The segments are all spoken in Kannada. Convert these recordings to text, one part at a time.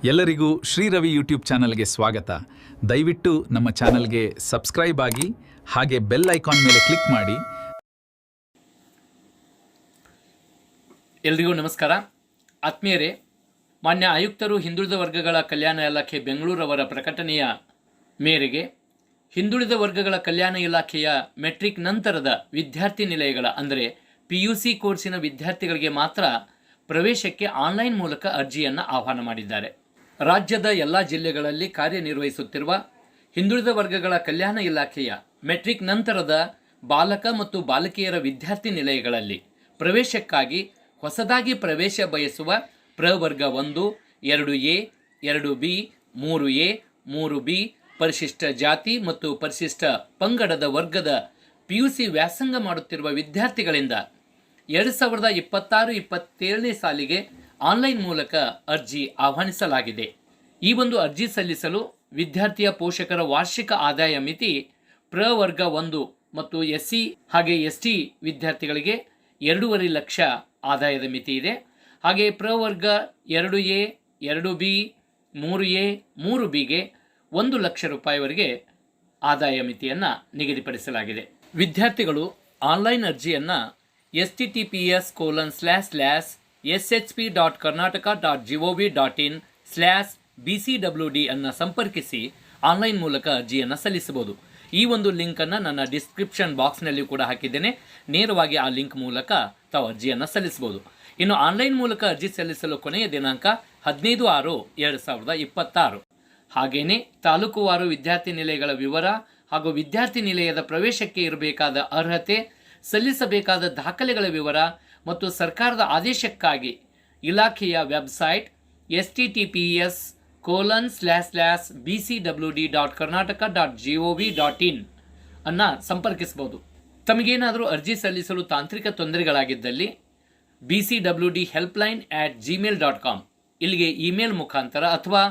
ಎಲ್ಲರಿಗೂ ಶ್ರೀ ರವಿ ಯೂಟ್ಯೂಬ್ ಚಾನಲ್ಗೆ ಸ್ವಾಗತ. ದಯವಿಟ್ಟು ನಮ್ಮ ಚಾನಲ್ಗೆ ಸಬ್ಸ್ಕ್ರೈಬ್ ಆಗಿ ಹಾಗೆ ಬೆಲ್ ಐಕಾನ್ ಮೇಲೆ ಕ್ಲಿಕ್ ಮಾಡಿ. ಎಲ್ರಿಗೂ ನಮಸ್ಕಾರ. ಆತ್ಮೀಯರೇ, ಮಾನ್ಯ ಆಯುಕ್ತರು ಹಿಂದುಳಿದ ವರ್ಗಗಳ ಕಲ್ಯಾಣ ಇಲಾಖೆ ಬೆಂಗಳೂರವರ ಪ್ರಕಟಣೆಯ ಮೇರೆಗೆ ಹಿಂದುಳಿದ ವರ್ಗಗಳ ಕಲ್ಯಾಣ ಇಲಾಖೆಯ ಮೆಟ್ರಿಕ್ ನಂತರದ ವಿದ್ಯಾರ್ಥಿ ನಿಲಯಗಳ ಅಂದರೆ PUC ಕೋರ್ಸಿನ ವಿದ್ಯಾರ್ಥಿಗಳಿಗೆ ಮಾತ್ರ ಪ್ರವೇಶಕ್ಕೆ ಆನ್ಲೈನ್ ಮೂಲಕ ಅರ್ಜಿಯನ್ನು ಆಹ್ವಾನ ಮಾಡಿದ್ದಾರೆ. ರಾಜ್ಯದ ಎಲ್ಲ ಜಿಲ್ಲೆಗಳಲ್ಲಿ ಕಾರ್ಯನಿರ್ವಹಿಸುತ್ತಿರುವ ಹಿಂದುಳಿದ ವರ್ಗಗಳ ಕಲ್ಯಾಣ ಇಲಾಖೆಯ ಮೆಟ್ರಿಕ್ ನಂತರದ ಬಾಲಕ ಮತ್ತು ಬಾಲಕಿಯರ ವಿದ್ಯಾರ್ಥಿ ನಿಲಯಗಳಲ್ಲಿ ಪ್ರವೇಶಕ್ಕಾಗಿ ಹೊಸದಾಗಿ ಪ್ರವೇಶ ಬಯಸುವ ಪ್ರವರ್ಗ 1, 2A, 2B, 3A, 3B ಪರಿಶಿಷ್ಟ ಜಾತಿ ಮತ್ತು ಪರಿಶಿಷ್ಟ ಪಂಗಡದ ವರ್ಗದ PUC ವ್ಯಾಸಂಗ ಮಾಡುತ್ತಿರುವ ವಿದ್ಯಾರ್ಥಿಗಳಿಂದ 2026-27ನೇ ಸಾಲಿಗೆ ಆನ್ಲೈನ್ ಮೂಲಕ ಅರ್ಜಿ ಆಹ್ವಾನಿಸಲಾಗಿದೆ. ಈ ಒಂದು ಅರ್ಜಿ ಸಲ್ಲಿಸಲು ವಿದ್ಯಾರ್ಥಿಯ ಪೋಷಕರ ವಾರ್ಷಿಕ ಆದಾಯ ಮಿತಿ ಪ್ರವರ್ಗ 1 ಮತ್ತು SC ಹಾಗೆ ST ವಿದ್ಯಾರ್ಥಿಗಳಿಗೆ 2.5 ಲಕ್ಷ ಆದಾಯದ ಮಿತಿ ಇದೆ. ಹಾಗೆ ಪ್ರವರ್ಗ 2A, 2B, 3A, 3Bಗೆ 1 ಲಕ್ಷ ರೂಪಾಯಿವರೆಗೆ ಆದಾಯ ಮಿತಿಯನ್ನು ನಿಗದಿಪಡಿಸಲಾಗಿದೆ. ವಿದ್ಯಾರ್ಥಿಗಳು ಆನ್ಲೈನ್ ಅರ್ಜಿಯನ್ನು https://shp.karnataka.gov.in/bcwd ಅನ್ನು ಸಂಪರ್ಕಿಸಿ ಆನ್ಲೈನ್ ಮೂಲಕ ಅರ್ಜಿಯನ್ನು ಸಲ್ಲಿಸಬಹುದು. ಈ ಒಂದು ಲಿಂಕನ್ನು ನನ್ನ ಡಿಸ್ಕ್ರಿಪ್ಷನ್ ಬಾಕ್ಸ್ನಲ್ಲಿ ಕೂಡ ಹಾಕಿದ್ದೇನೆ. ನೇರವಾಗಿ ಆ ಲಿಂಕ್ ಮೂಲಕ ತಾವು ಅರ್ಜಿಯನ್ನು ಸಲ್ಲಿಸಬಹುದು. ಇನ್ನು ಆನ್ಲೈನ್ ಮೂಲಕ ಅರ್ಜಿ ಸಲ್ಲಿಸಲು ಕೊನೆಯ ದಿನಾಂಕ 15/6/2026. ಹಾಗೆಯೇ ತಾಲೂಕುವಾರು ವಿದ್ಯಾರ್ಥಿ ನಿಲಯಗಳ ವಿವರ ಹಾಗೂ ವಿದ್ಯಾರ್ಥಿ ನಿಲಯದ ಪ್ರವೇಶಕ್ಕೆ ಇರಬೇಕಾದ ಅರ್ಹತೆ, ಸಲ್ಲಿಸಬೇಕಾದ ದಾಖಲೆಗಳ ವಿವರ ಮತ್ತು ಸರ್ಕಾರದ ಆದೇಶಕ್ಕಾಗಿ ಇಲಾಖೆಯ ವೆಬ್ಸೈಟ್ https://bcwd.karnataka.gov.in ಅನ್ನು ಸಂಪರ್ಕಿಸಬಹುದು. ತಮಗೇನಾದರೂ ಅರ್ಜಿ ಸಲ್ಲಿಸಲು ತಾಂತ್ರಿಕ ತೊಂದರೆಗಳಾಗಿದ್ದಲ್ಲಿ bcwdhelpline@gmail.com ಇಲ್ಲಿಗೆ ಇಮೇಲ್ ಮುಖಾಂತರ ಅಥವಾ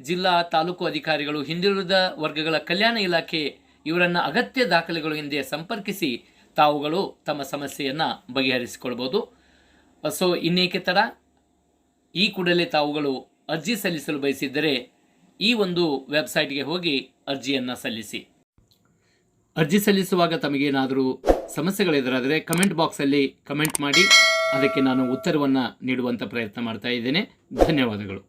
ಜಿಲ್ಲಾ ತಾಲೂಕು ಅಧಿಕಾರಿಗಳು, ಹಿಂದುಳಿದ ವರ್ಗಗಳ ಕಲ್ಯಾಣ ಇಲಾಖೆ ಇವರನ್ನು ಅಗತ್ಯ ದಾಖಲೆಗಳು ಹಿಂದೆ ಸಂಪರ್ಕಿಸಿ ತಾವುಗಳು ತಮ್ಮ ಸಮಸ್ಯೆಯನ್ನು ಬಗೆಹರಿಸಿಕೊಳ್ಬೋದು. ಸೊ ಇನ್ನೇಕೆ ತಡ, ಈ ಕೂಡಲೇ ತಾವುಗಳು ಅರ್ಜಿ ಸಲ್ಲಿಸಲು ಬಯಸಿದ್ದರೆ ಈ ಒಂದು ವೆಬ್ಸೈಟ್ಗೆ ಹೋಗಿ ಅರ್ಜಿಯನ್ನು ಸಲ್ಲಿಸಿ. ಅರ್ಜಿ ಸಲ್ಲಿಸುವಾಗ ತಮಗೇನಾದರೂ ಸಮಸ್ಯೆಗಳೆದುರಾದರೆ ಕಮೆಂಟ್ ಬಾಕ್ಸಲ್ಲಿ ಕಮೆಂಟ್ ಮಾಡಿ, ಅದಕ್ಕೆ ನಾನು ಉತ್ತರವನ್ನು ನೀಡುವಂಥ ಪ್ರಯತ್ನ ಮಾಡ್ತಾ ಇದ್ದೇನೆ. ಧನ್ಯವಾದಗಳು.